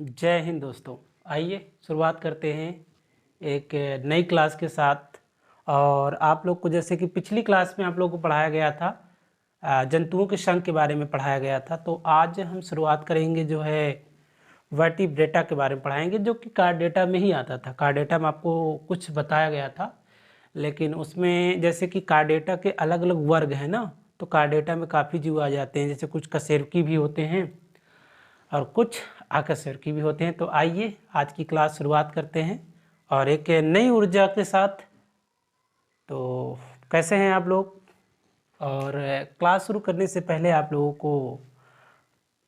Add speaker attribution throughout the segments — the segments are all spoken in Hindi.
Speaker 1: जय हिंद दोस्तों। आइए शुरुआत करते हैं एक नई क्लास के साथ। और आप लोग को जैसे कि पिछली क्लास में आप लोगों को पढ़ाया गया था, जंतुओं के संघ के बारे में पढ़ाया गया था। तो आज हम शुरुआत करेंगे जो है वर्टिब्रेटा के बारे में पढ़ाएंगे, जो कि कार्डेटा में ही आता था। कार्डेटा में आपको कुछ बताया गया था, लेकिन उसमें जैसे कि कार्डेटा के अलग अलग वर्ग हैं ना, तो कार्डेटा में काफ़ी जीव आ जाते हैं। जैसे कुछ कशेरुकी भी होते हैं और कुछ आकशेरुकी भी होते हैं। तो आइए आज की क्लास शुरुआत करते हैं और एक नई ऊर्जा के साथ। तो कैसे हैं आप लोग? और क्लास शुरू करने से पहले आप लोगों को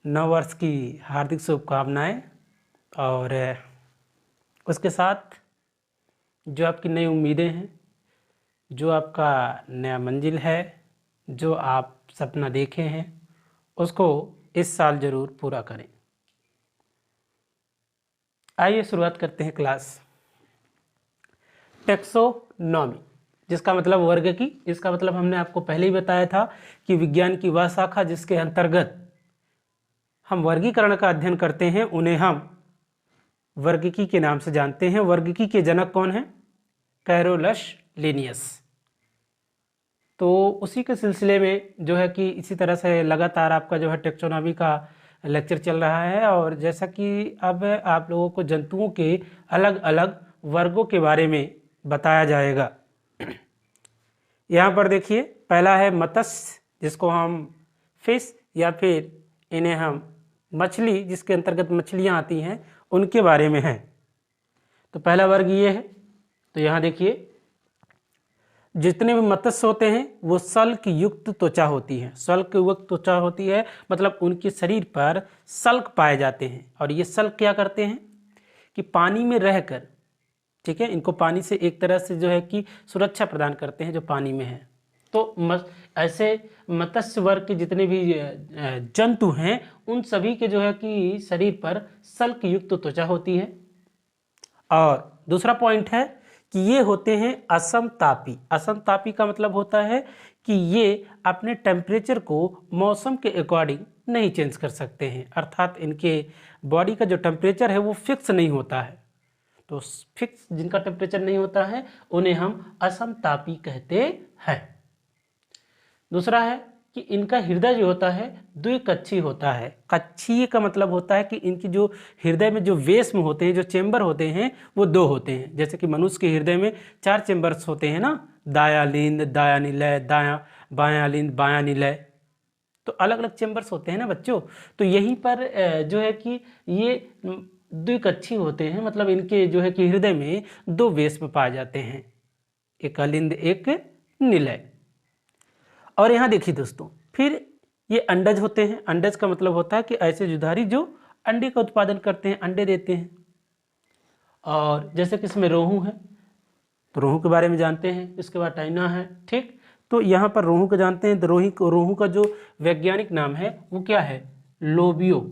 Speaker 1: नव वर्ष की हार्दिक शुभकामनाएं, और उसके साथ जो आपकी नई उम्मीदें हैं, जो आपका नया मंजिल है, जो आप सपना देखे हैं, उसको इस साल ज़रूर पूरा करें। आइए शुरुआत करते हैं क्लास। टेक्सोनॉमी, जिसका मतलब वर्ग की। इसका मतलब हमने आपको पहले ही बताया था कि विज्ञान की वह शाखा जिसके अंतर्गत हम वर्गीकरण का अध्ययन करते हैं, उन्हें हम वर्गिकी के नाम से जानते हैं। वर्गिकी के जनक कौन है? Carolus Linnaeus. तो उसी के सिलसिले में जो है कि इसी तरह से लगातार आपका जो है टेक्सोनॉमी का लेक्चर चल रहा है। और जैसा कि अब आप लोगों को जंतुओं के अलग अलग वर्गों के बारे में बताया जाएगा। यहाँ पर देखिए, पहला है मत्स्य, जिसको हम फिश या फिर इन्हें हम मछली, जिसके अंतर्गत मछलियाँ आती हैं, उनके बारे में है। तो पहला वर्ग ये है। तो यहाँ देखिए, जितने भी मत्स्य होते हैं वो सल्क युक्त त्वचा होती है। सल्क युक्त त्वचा होती है मतलब उनके शरीर पर सल्क पाए जाते हैं। और ये सल्क क्या करते हैं कि पानी में रहकर, ठीक है, इनको पानी से एक तरह से जो है कि सुरक्षा प्रदान करते हैं जो पानी में है। तो ऐसे मत्स्य वर्ग के जितने भी जंतु हैं, उन सभी के जो है कि शरीर पर सल्क युक्त त्वचा होती है। और दूसरा पॉइंट है कि ये होते हैं असमतापी। असमतापी का मतलब होता है कि ये अपने टेम्परेचर को मौसम के अकॉर्डिंग नहीं चेंज कर सकते हैं, अर्थात इनके बॉडी का जो टेम्परेचर है वो फिक्स नहीं होता है। तो फिक्स जिनका टेम्परेचर नहीं होता है उन्हें हम असमतापी कहते हैं। दूसरा है कि इनका हृदय जो होता है द्विकक्षीय होता है। कक्षीय का मतलब होता है कि इनकी जो हृदय में जो वेश्म होते हैं, जो चेंबर होते हैं, वो दो होते हैं। जैसे कि मनुष्य के हृदय में 4 चेंबर्स होते हैं ना, दायालिंद, दायानिलय, बायालिंद, बायानिलय। तो अलग अलग चेंबर्स होते हैं ना बच्चों। तो यहीं पर जो है कि ये द्विकक्षीय होते हैं, मतलब इनके जो है कि हृदय में 2 वेश्म पाए जाते हैं, एक अलिंद एक निलय। और यहाँ देखिए दोस्तों, फिर ये अंडज होते हैं। अंडज का मतलब होता है कि ऐसे जुधारी जो अंडे का उत्पादन करते हैं, अंडे देते हैं। और जैसे कि इसमें रोहू है, तो रोहू के बारे में जानते हैं। इसके बाद टाइना है, ठीक। तो यहाँ पर रोहू को जानते हैं। तो रोहू का जो वैज्ञानिक नाम है वो क्या है? लोबियो।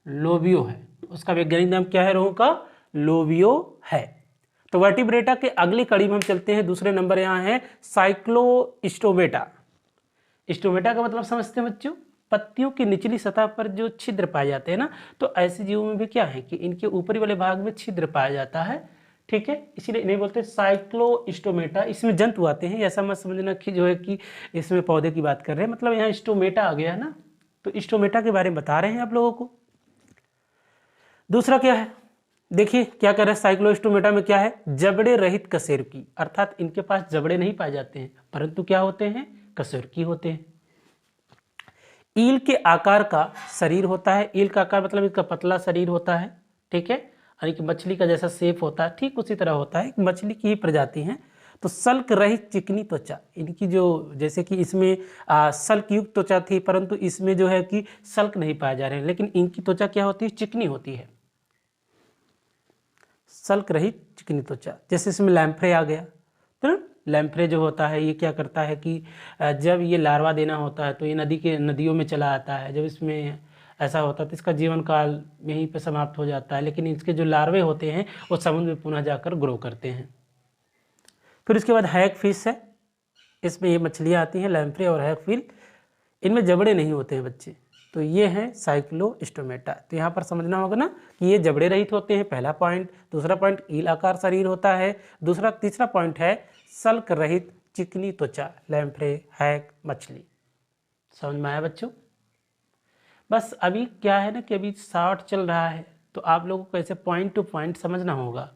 Speaker 1: लोबियो है उसका वैज्ञानिक नाम। क्या है रोहू का? लोबियो है। तो वर्टिब्रेटा के अगली कड़ी में हम चलते हैं। दूसरे नंबर यहाँ है साइक्लोस्टोमेटा। स्टोमेटा का मतलब समझते हैं बच्चों? पत्तियों की निचली सतह पर जो छिद्र पाए जाते हैं ना, तो ऐसे जीवों में भी क्या है कि इनके ऊपरी वाले भाग में छिद्र पाया जाता है, ठीक है। इसीलिए इन्हें बोलते हैं साइक्लोस्टोमेटा। इसमें जंतु आते हैं, ऐसा मत समझना कि जो है कि इसमें पौधे की बात कर रहे हैं। मतलब यहाँ स्टोमेटा आ गया है ना, तो स्टोमेटा के बारे में बता रहे हैं आप लोगों को। दूसरा क्या है, देखिए क्या कर रहे हैं। साइक्लोस्टोमेटा में क्या है? जबड़े रहित कशेरुकी, अर्थात इनके पास जबड़े नहीं पाए जाते हैं, परंतु क्या होते हैं? कशेरुकी होते हैं। ईल के आकार का शरीर होता है। ईल का आकार मतलब इसका पतला शरीर होता है, ठीक है। यानी कि मछली का जैसा शेप होता है, ठीक उसी तरह होता है। मछली की ही प्रजाति है। तो सल्क रहित चिकनी त्वचा इनकी, जो जैसे कि इसमें सल्क युक्त त्वचा थी, परंतु इसमें जो है कि सल्क नहीं पाए जा रहे हैं, लेकिन इनकी त्वचा क्या होती है? चिकनी होती है, सल्क रहित चिकनी त्वचा। जैसे इसमें लैम्प्रे आ गया। तो लैम्प्रे जो होता है ये क्या करता है कि जब ये लार्वा देना होता है तो ये नदियों में चला आता है। जब इसमें ऐसा होता है तो इसका जीवन काल यहीं पे समाप्त हो जाता है, लेकिन इसके जो लार्वे होते हैं वो समुद्र में पुनः जाकर ग्रो करते हैं। फिर उसके बाद हैग फिश है। इसमें ये मछलियाँ आती हैं, लैम्प्रे और हैग फिश। इनमें जबड़े नहीं होते हैं बच्चे, तो ये है साइक्लोस्टोमेटा। तो यहाँ पर समझना होगा ना कि ये जबड़े रहित होते हैं, पहला पॉइंट। दूसरा पॉइंट ईल आकार शरीर होता है। तीसरा पॉइंट है सल्क रहित चिकनी त्वचा, लैम्प्रे, हैक, मछली। समझ में आया बच्चों? बस अभी क्या है ना कि अभी शॉर्ट चल रहा है, तो आप लोगों को ऐसे पॉइंट टू पॉइंट समझना होगा।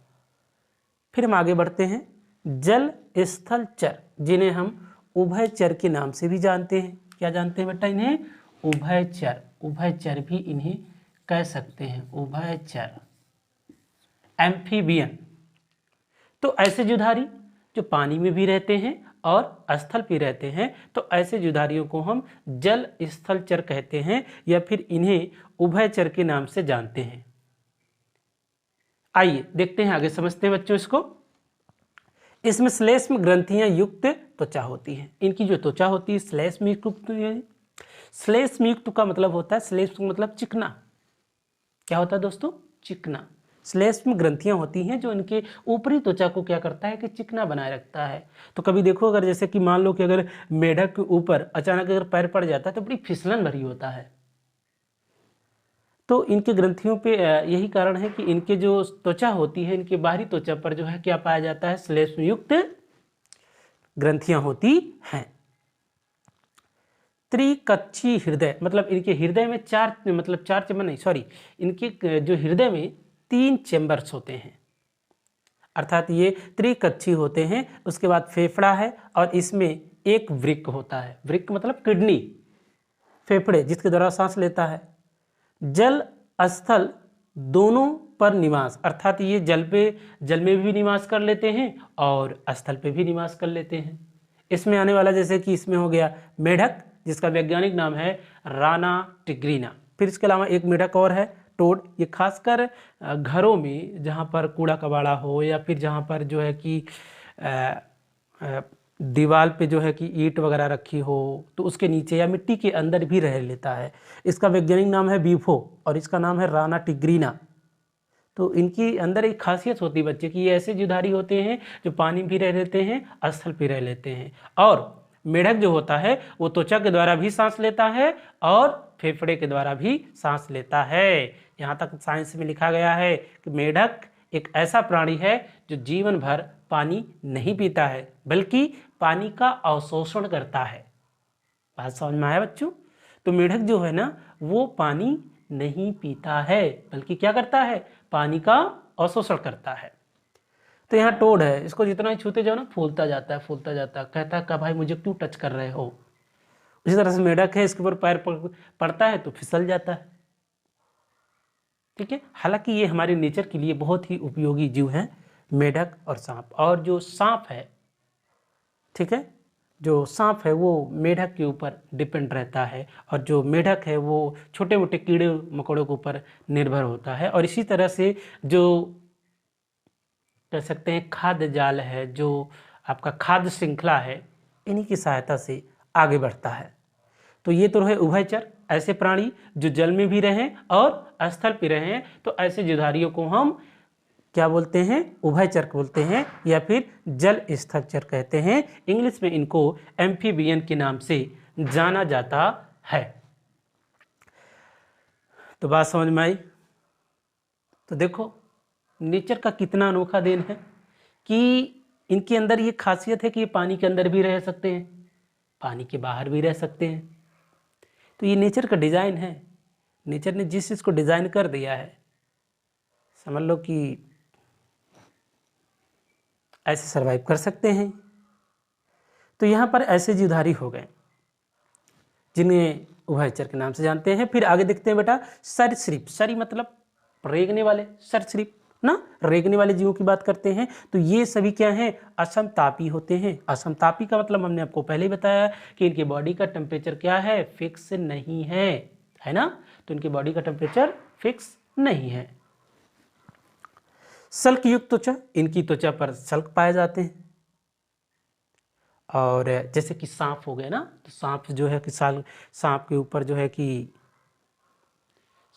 Speaker 1: फिर हम आगे बढ़ते हैं। जल स्थल चर, जिन्हें हम उभयचर के नाम से भी जानते हैं। क्या जानते हैं बेटा इन्हें? उभयचर। उभयचर भी इन्हें कह सकते हैं, उभयचर। एम्फीबियन, तो ऐसे जुधारी जो पानी में भी रहते हैं और स्थल पे रहते हैं, तो ऐसे जुधारियों को हम जल स्थल चर कहते हैं, या फिर इन्हें उभयचर के नाम से जानते हैं। आइए देखते हैं, आगे समझते हैं बच्चों इसको। इसमें श्लेष्म ग्रंथियां युक्त त्वचा होती है। इनकी जो त्वचा होती है श्लेष्म युक्त। श्लेष्म युक्त का मतलब होता है, श्लेष्म मतलब चिकना। क्या होता है दोस्तों? चिकना। श्लेष्म ग्रंथियां होती हैं जो इनके ऊपरी त्वचा को क्या करता है कि चिकना बनाए रखता है। तो कभी देखो, अगर जैसे कि मान लो कि अगर मेढक के ऊपर अचानक अगर पैर पड़ जाता है तो बड़ी फिसलन भरी होता है। तो इनके ग्रंथियों पे यही कारण है कि इनके जो त्वचा होती है, इनके बाहरी त्वचा पर जो है क्या पाया जाता है? श्लेष्म युक्त ग्रंथियां होती हैं। त्रिकक्षी हृदय, मतलब इनके हृदय में चार चेम्बर नहीं, सॉरी, इनके जो हृदय में 3 चेम्बर्स होते हैं, अर्थात ये त्रिकक्षी होते हैं। उसके बाद फेफड़ा है और इसमें एक वृक्क होता है। वृक्क मतलब किडनी, फेफड़े जिसके द्वारा सांस लेता है। जल स्थल दोनों पर निवास, अर्थात ये जल में भी निवास कर लेते हैं और स्थल पे भी निवास कर लेते हैं। इसमें आने वाला जैसे कि इसमें हो गया मेढक, जिसका वैज्ञानिक नाम है राना टिग्रीना। फिर इसके अलावा एक मेढक और है टोड। ये खासकर घरों में जहाँ पर कूड़ा कबाड़ा हो, या फिर जहाँ पर जो है कि दीवार पे जो है कि ईंट वगैरह रखी हो, तो उसके नीचे या मिट्टी के अंदर भी रह लेता है। इसका वैज्ञानिक नाम है बीफो और इसका नाम है राना टिग्रीना। तो इनकी अंदर एक खासियत होती है बच्चे की, ये ऐसे जुधारी होते हैं जो पानी भी रह लेते हैं, स्थल भी रह लेते हैं। और मेढक जो होता है वो त्वचा के द्वारा भी सांस लेता है और फेफड़े के द्वारा भी सांस लेता है। यहाँ तक साइंस में लिखा गया है कि मेढक एक ऐसा प्राणी है जो जीवन भर पानी नहीं पीता है, बल्कि पानी का अवशोषण करता है। बात समझ में आया बच्चों? तो मेढक जो है ना वो पानी नहीं पीता है, बल्कि क्या करता है? पानी का अवशोषण करता है। तो यहाँ टोड है, इसको जितना ही छूते जाओ ना फूलता जाता है, फूलता जाता है, कहता है कि भाई मुझे क्यों टच कर रहे हो। उसी तरह से मेढक है, इसके ऊपर पैर पड़ता है तो फिसल जाता है। ठीक है, हालांकि ये हमारे नेचर के लिए बहुत ही उपयोगी जीव हैं, मेढक और सांप। और जो सांप है, ठीक है, जो सांप है वो मेढक के ऊपर डिपेंड रहता है, और जो मेढक है वो छोटे मोटे कीड़े मकोड़ों के ऊपर निर्भर होता है। और इसी तरह से जो कह सकते हैं खाद्य जाल है, जो आपका खाद्य श्रृंखला है, इन्हीं की सहायता से आगे बढ़ता है। तो ये तो रहे उभयचर, ऐसे प्राणी जो जल में भी रहें और स्थल पे रहें। तो ऐसे जुधारियों को हम क्या बोलते हैं? उभयचर बोलते हैं, या फिर जल स्थल चर कहते हैं। इंग्लिश में इनको एम्फीबियन के नाम से जाना जाता है। तो बात समझ में आई? तो देखो नेचर का कितना अनोखा देन है कि इनके अंदर ये खासियत है कि ये पानी के अंदर भी रह सकते हैं, पानी के बाहर भी रह सकते हैं। तो ये नेचर का डिज़ाइन है। नेचर ने जिस चीज़ को डिज़ाइन कर दिया है, समझ लो कि ऐसे सरवाइव कर सकते हैं। तो यहाँ पर ऐसे जीवधारी हो गए जिन्हें उभयचर के नाम से जानते हैं। फिर आगे देखते हैं बेटा सरीसृप। सरी मतलब रेंगने वाले, सरीसृप ना रेंगने वाले जीवों की बात करते हैं। तो ये सभी क्या हैं? असमतापी होते हैं। असमतापी का मतलब हमने आपको पहले ही बताया कि इनके बॉडी का टेम्परेचर क्या है? फिक्स नहीं है ना? तो इनके बॉडी का टेम्परेचर फिक्स नहीं है। सल्क युक्त त्वचा, इनकी त्वचा पर सल्क पाए जाते हैं। और जैसे कि सांप हो गए ना, तो सांप जो है कि सांप के ऊपर जो है कि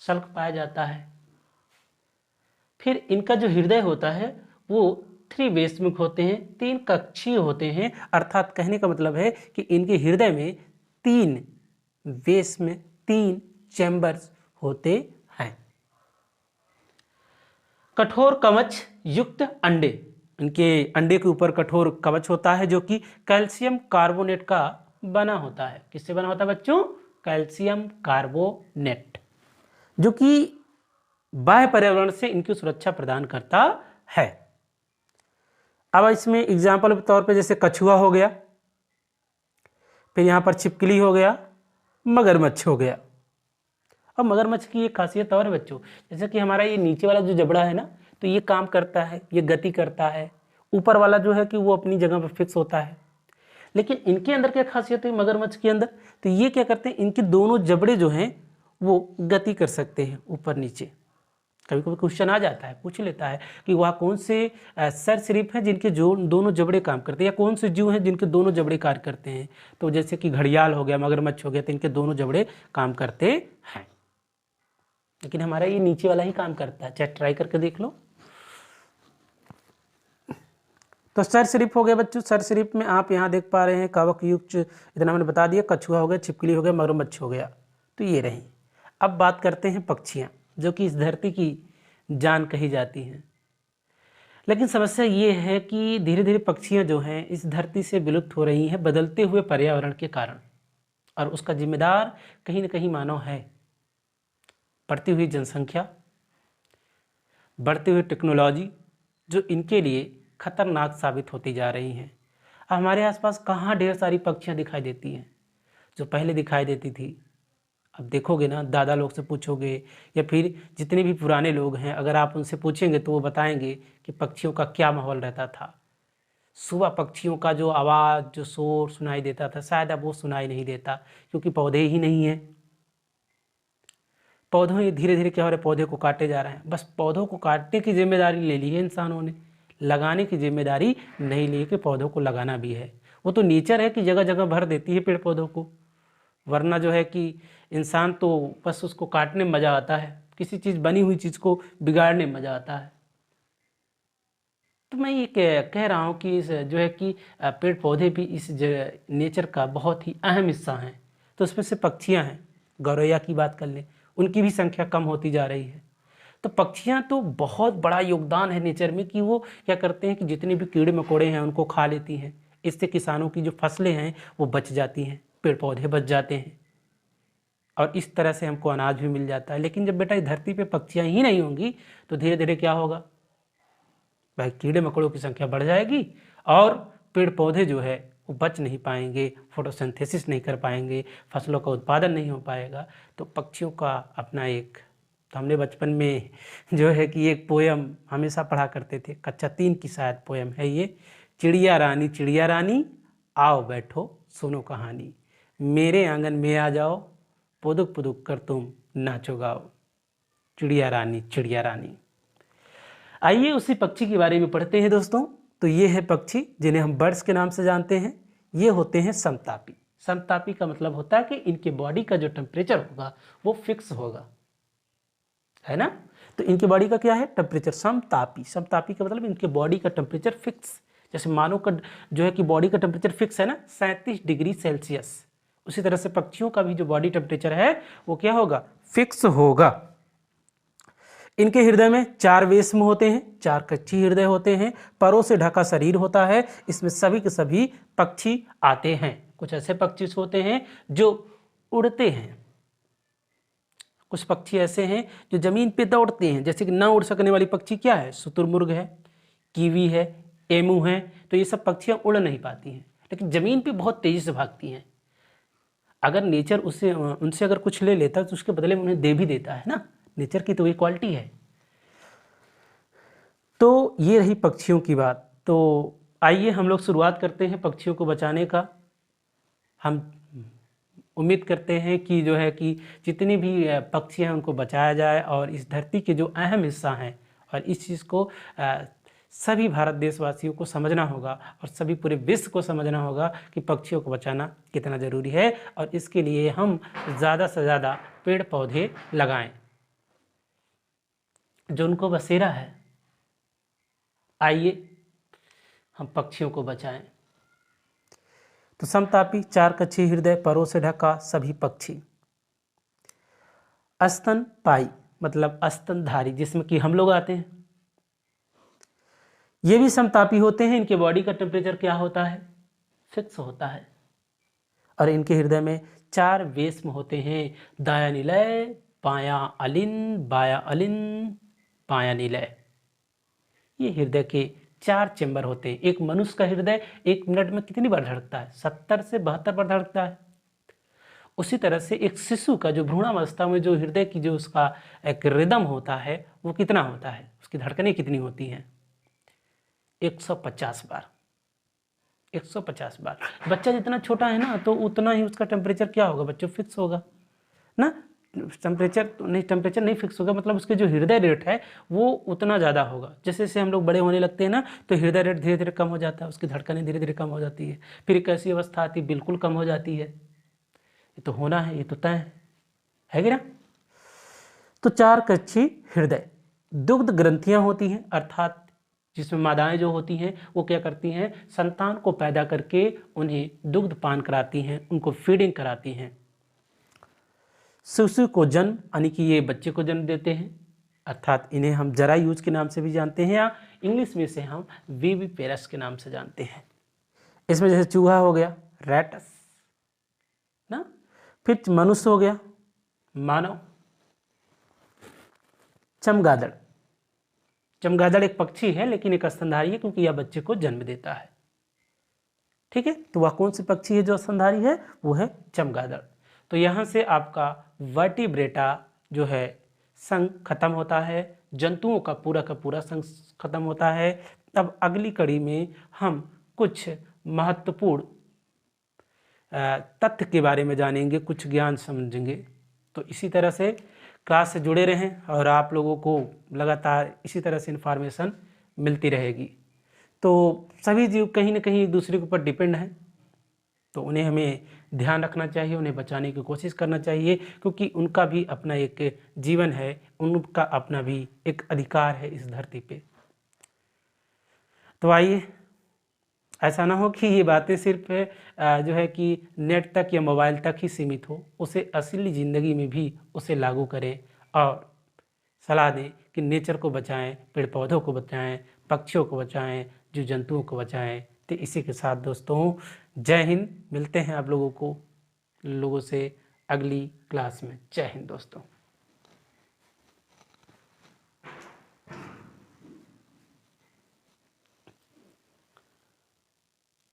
Speaker 1: सल्क पाया जाता है। फिर इनका जो हृदय होता है वो 3 वेस्मिक होते हैं, 3 कक्षीय होते हैं। अर्थात कहने का मतलब है कि इनके हृदय में 3 वेस्म, 3 चैम्बर्स होते हैं। कठोर कवच युक्त अंडे, इनके अंडे के ऊपर कठोर कवच होता है जो कि कैल्शियम कार्बोनेट का बना होता है। किससे बना होता है बच्चों? कैल्शियम कार्बोनेट, जो कि बाह्य पर्यावरण से इनकी सुरक्षा प्रदान करता है। अब इसमें एग्जाम्पल के तौर पे जैसे कछुआ हो गया, फिर यहाँ पर छिपकली हो गया, मगरमच्छ हो गया। अब मगरमच्छ की एक खासियत और है बच्चों, जैसे कि हमारा ये नीचे वाला जो जबड़ा है ना, तो ये काम करता है, ये गति करता है। ऊपर वाला जो है कि वो अपनी जगह पर फिक्स होता है। लेकिन इनके अंदर क्या खासियत है मगरमच्छ के अंदर? तो ये क्या करते हैं, इनके दोनों जबड़े जो हैं वो गति कर सकते हैं ऊपर नीचे। कभी कभी क्वेश्चन आ जाता है, पूछ लेता है कि वह कौन से सरीसृप हैं जिनके जो दोनों जबड़े काम करते हैं, या कौन से जीव हैं जिनके दोनों जबड़े कार्य करते हैं। तो जैसे कि घड़ियाल हो गया, मगरमच्छ हो गया, तो इनके दोनों जबड़े काम करते हैं। लेकिन हमारा ये नीचे वाला ही काम करता है, चाहे ट्राई करके देख लो। तो सरीसृप हो गया बच्चों। सरीसृप में आप यहाँ देख पा रहे हैं कवक युक्त, इतना मैंने बता दिया, कछुआ हो गया, छिपकली हो गया, मगरमच्छ हो गया, तो ये रही। अब बात करते हैं पक्षियाँ, जो कि इस धरती की जान कही जाती हैं। लेकिन समस्या ये है कि धीरे धीरे पक्षियाँ जो हैं इस धरती से विलुप्त हो रही हैं बदलते हुए पर्यावरण के कारण, और उसका जिम्मेदार कहीं न कहीं मानव है। बढ़ती हुई जनसंख्या, बढ़ती हुई टेक्नोलॉजी, जो इनके लिए खतरनाक साबित होती जा रही हैं। अब हमारे आसपास कहाँ ढेर सारी पक्षियाँ दिखाई देती हैं, जो पहले दिखाई देती थी। अब देखोगे ना, दादा लोग से पूछोगे या फिर जितने भी पुराने लोग हैं, अगर आप उनसे पूछेंगे तो वो बताएंगे कि पक्षियों का क्या माहौल रहता था। सुबह पक्षियों का जो आवाज़, जो शोर सुनाई देता था, शायद अब वो सुनाई नहीं देता, क्योंकि पौधे ही नहीं हैं। पौधों ये धीरे धीरे क्या हो रहा है, पौधे को काटे जा रहे हैं। बस पौधों को काटने की जिम्मेदारी ले ली है इंसानों ने, लगाने की जिम्मेदारी नहीं ली कि पौधों को लगाना भी है। वो तो नेचर है कि जगह जगह भर देती है पेड़ पौधों को, वरना जो है कि इंसान तो बस उसको काटने में मज़ा आता है, किसी चीज़ बनी हुई चीज़ को बिगाड़ने में मज़ा आता है। तो मैं ये कह रहा हूँ कि इस जो है कि पेड़ पौधे भी इस नेचर का बहुत ही अहम हिस्सा हैं। तो उसमें से पक्षियाँ हैं, गौरैया की बात कर लें, उनकी भी संख्या कम होती जा रही है। तो पक्षियाँ तो बहुत बड़ा योगदान है नेचर में, कि वो क्या करते हैं कि जितने भी कीड़े मकोड़े हैं उनको खा लेती हैं। इससे किसानों की जो फसलें हैं वो बच जाती हैं, पेड़ पौधे बच जाते हैं, और इस तरह से हमको अनाज भी मिल जाता है। लेकिन जब बेटा इस धरती पे पक्षियाँ ही नहीं होंगी तो धीरे धीरे क्या होगा भाई, कीड़े मकोड़ों की संख्या बढ़ जाएगी और पेड़ पौधे जो है वो बच नहीं पाएंगे, फोटोसिंथेसिस नहीं कर पाएंगे, फसलों का उत्पादन नहीं हो पाएगा। तो पक्षियों का अपना एक, तो हमने बचपन में जो है कि एक पोयम हमेशा पढ़ा करते थे, कक्षा 3 की शायद पोयम है ये, चिड़िया रानी आओ बैठो सुनो कहानी, मेरे आंगन में आ जाओ पुदुक पुदुक कर तुम नाचो गाओ। चिड़िया रानी। आइए उसी पक्षी के बारे में पढ़ते हैं दोस्तों। तो ये है पक्षी जिन्हें हम बर्ड्स के नाम से जानते हैं। ये होते हैं समतापी। समतापी का मतलब होता है कि इनके बॉडी का जो टेम्परेचर होगा वो फिक्स होगा, है ना। तो इनके बॉडी का क्या है, टेम्परेचर समतापी। समतापी का मतलब इनके बॉडी का टेम्परेचर फिक्स। जैसे मानव का जो है कि बॉडी का टेम्परेचर फिक्स है ना 37 डिग्री सेल्सियस, उसी तरह से पक्षियों का भी जो बॉडी टेम्परेचर है वो क्या होगा, फिक्स होगा। इनके हृदय में 4 वेश्म होते हैं, 4 कच्ची हृदय होते हैं, परों से ढका शरीर होता है। इसमें सभी के सभी पक्षी आते हैं। कुछ ऐसे पक्षी होते हैं जो उड़ते हैं, कुछ पक्षी ऐसे हैं जो जमीन पे दौड़ते हैं। जैसे कि ना उड़ सकने वाली पक्षी क्या है, शुतुरमुर्ग है, कीवी है, एमू है। तो ये सब पक्षियां उड़ नहीं पाती हैं, लेकिन जमीन पे बहुत तेजी से भागती हैं। अगर नेचर उससे उनसे अगर कुछ ले लेता है तो उसके बदले में उन्हें दे भी देता है ना, नेचर की तो ये क्वालिटी है। तो ये रही पक्षियों की बात। तो आइए हम लोग शुरुआत करते हैं पक्षियों को बचाने का। हम उम्मीद करते हैं कि जो है कि जितनी भी पक्षी हैं उनको बचाया जाए, और इस धरती के जो अहम हिस्सा हैं, और इस चीज़ को सभी भारत देशवासियों को समझना होगा, और सभी पूरे विश्व को समझना होगा कि पक्षियों को बचाना कितना ज़रूरी है। और इसके लिए हम ज़्यादा से ज़्यादा पेड़ पौधे लगाएं जो उनको बसेरा है। आइए हम पक्षियों को बचाएं। तो समतापी, 4 कच्ची हृदय, परों से ढका सभी पक्षी। स्तनपायी मतलब स्तनधारी, जिसमें कि हम लोग आते हैं। ये भी समतापी होते हैं। इनके बॉडी का टेम्परेचर क्या होता है? फिक्स होता है। और इनके हृदय में 4 वेश्म होते हैं, दाया निलय, बायां अलिन, बाया अलिन, बाया निलय। ये हृदय के 4 चेंबर होते हैं। एक मनुष्य का हृदय 1 मिनट में कितनी बार धड़कता है? 70 से 72 बार धड़कता है। उसी तरह से एक शिशु का जो भ्रूणावस्था में जो हृदय की जो उसका एक रिदम होता है वो कितना होता है? उसकी धड़कनें कितनी होती हैं? 150 बार। 150 बार। बच्चा जितना छोटा है ना तो उतना ही उसका टेम्परेचर क्या होगा बच्चों? फिक्स होगा ना। टेम्परेचर नहीं फिक्स होगा, मतलब उसके जो हृदय रेट है वो उतना ज़्यादा होगा। जैसे जैसे हम लोग बड़े होने लगते हैं ना तो हृदय रेट धीरे धीरे कम हो जाता है, उसकी धड़कनें धीरे धीरे कम हो जाती है। फिर एक ऐसी अवस्था आती है बिल्कुल कम हो जाती है। ये तो होना है, ये तो तय है कि ना। तो 4 कक्षी हृदय। दुग्ध ग्रंथियां होती हैं, अर्थात जिसमें मादाएं जो होती हैं वो क्या करती हैं? संतान को पैदा करके उन्हें दुग्ध पान कराती हैं, उनको फीडिंग कराती हैं। शिशु को जन्म यानी कि ये बच्चे को जन्म देते हैं, अर्थात इन्हें हम जरायुज के नाम से भी जानते हैं या इंग्लिश में से हम विविपेरस के नाम से जानते हैं। इसमें जैसे चूहा हो गया, रैटस ना, फिर मनुष्य हो गया, मानव, चमगादड़। चमगादड़ एक पक्षी है लेकिन एक स्तनधारी है क्योंकि यह बच्चे को जन्म देता है। ठीक है, तो वह कौन सी पक्षी है जो स्तनधारी है? वो है चमगादड़। तो यहाँ से आपका वर्टिब्रेटा जो है संघ खत्म होता है, जंतुओं का पूरा संघ खत्म होता है। अब अगली कड़ी में हम कुछ महत्वपूर्ण तथ्य के बारे में जानेंगे, कुछ ज्ञान समझेंगे। तो इसी तरह से क्लास से जुड़े रहें और आप लोगों को लगातार इसी तरह से इन्फॉर्मेशन मिलती रहेगी। तो सभी जीव कहीं ना कहीं एक दूसरे के ऊपर डिपेंड हैं, तो उन्हें हमें ध्यान रखना चाहिए, उन्हें बचाने की कोशिश करना चाहिए क्योंकि उनका भी अपना एक जीवन है, उनका अपना भी एक अधिकार है इस धरती पे। तो आइए, ऐसा ना हो कि ये बातें सिर्फ जो है कि नेट तक या मोबाइल तक ही सीमित हो, उसे असली ज़िंदगी में भी उसे लागू करें और सलाह दें कि नेचर को बचाएं, पेड़ पौधों को बचाएं, पक्षियों को बचाएं, जीव जंतुओं को बचाएं। तो इसी के साथ दोस्तों जय हिंद। मिलते हैं आप लोगों से अगली क्लास में। जय हिंद दोस्तों।